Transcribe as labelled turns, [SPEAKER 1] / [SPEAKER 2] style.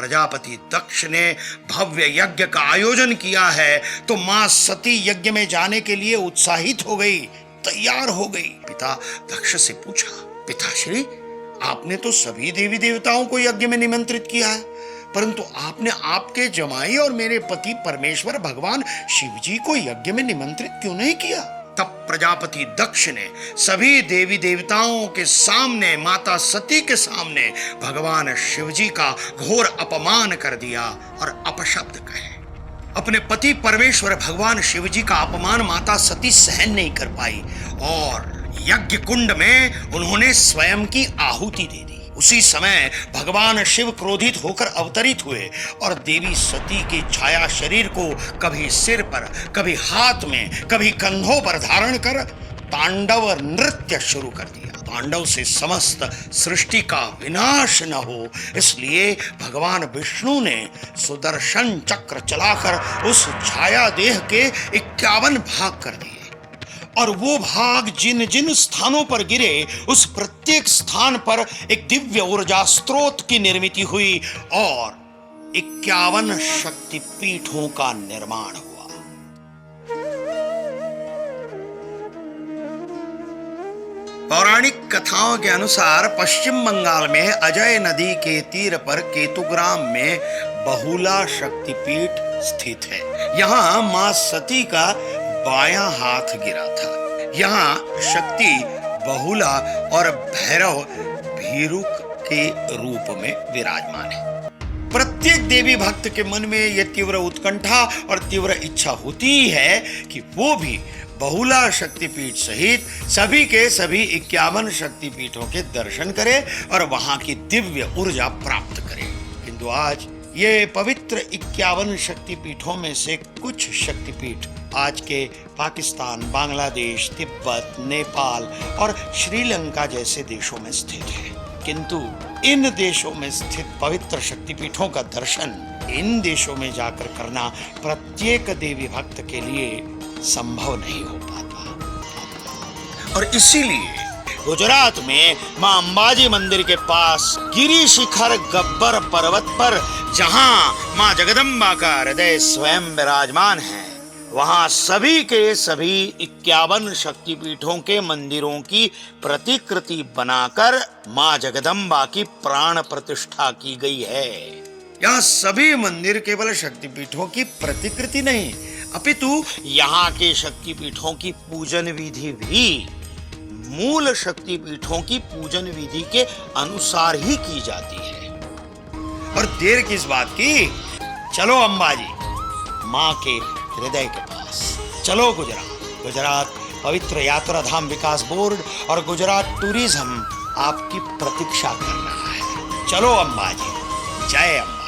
[SPEAKER 1] प्रजापति दक्ष ने भव्य यज्ञ का आयोजन किया है तो मां सती यज्ञ में जाने के लिए उत्साहित हो गई, तैयार हो गई। पिता दक्ष से पूछा, पिताश्री, आपने तो सभी देवी देवताओं को यज्ञ में निमंत्रित किया है, परंतु आपने आपके जमाई और मेरे पति परमेश्वर भगवान शिव जी को यज्ञ में निमंत्रित क्यों नहीं किया? तब प्रजापति दक्ष ने सभी देवी देवताओं के सामने, माता सती के सामने भगवान शिव जी का घोर अपमान कर दिया और अपशब्द कहे। अपने पति परमेश्वर भगवान शिव जी का अपमान माता सती सहन नहीं कर पाई और यज्ञ कुंड में उन्होंने स्वयं की आहुति दे दी। उसी समय भगवान शिव क्रोधित होकर अवतरित हुए और देवी सती की छाया शरीर को कभी सिर पर, कभी हाथ में, कभी कंधों पर धारण कर तांडव नृत्य शुरू कर दिया। तांडव से समस्त सृष्टि का विनाश न हो, इसलिए भगवान विष्णु ने सुदर्शन चक्र चलाकर उस छाया देह के 51 भाग कर दिए और वो भाग जिन जिन स्थानों पर गिरे उस प्रत्येक स्थान पर एक दिव्य ऊर्जा स्रोत की निर्मित हुई और 51 शक्तिपीठों का निर्माण हुआ। पौराणिक कथाओं के अनुसार पश्चिम बंगाल में अजय नदी के तीर पर केतुग्राम में बहुला शक्तिपीठ स्थित है। यहाँ मां सती का बायां हाथ गिरा था। यहाँ शक्ति बहुला और भैरव भीरुक के रूप में विराजमान है। प्रत्येक देवी भक्त के मन में यह तीव्र उत्कंठा और तीव्र इच्छा होती है कि वो भी बहुला शक्तिपीठ सहित सभी के सभी 51 शक्तिपीठों के दर्शन करे और वहां की दिव्य ऊर्जा प्राप्त करे। किंतु आज ये पवित्र 51 शक्तिपीठों में से कुछ शक्तिपीठ आज के पाकिस्तान, बांग्लादेश, तिब्बत, नेपाल और श्रीलंका जैसे देशों में स्थित है। किंतु इन देशों में स्थित पवित्र शक्तिपीठों का दर्शन इन देशों में जाकर करना प्रत्येक देवी भक्त के लिए संभव नहीं हो पाता और इसीलिए गुजरात में मां अंबाजी मंदिर के पास गिरी शिखर गब्बर पर्वत पर जहां मां जगदम्बा का हृदय स्वयं विराजमान है, वहां सभी के सभी 51 शक्तिपीठों के मंदिरों की प्रतिकृति बनाकर मां जगदम्बा की प्राण प्रतिष्ठा की गई है। यहाँ सभी मंदिर केवल शक्तिपीठों की प्रतिकृति नहीं, अपितु यहाँ के शक्तिपीठों की पूजन विधि भी मूल शक्तिपीठों की पूजन विधि के अनुसार ही की जाती है। और देर किस बात की, चलो अंबाजी माँ के हृदय के पास, चलो गुजरात पवित्र यात्रा धाम विकास बोर्ड और गुजरात टूरिज्म आपकी प्रतीक्षा कर रहा है। चलो अंबाजी, जय अंबा।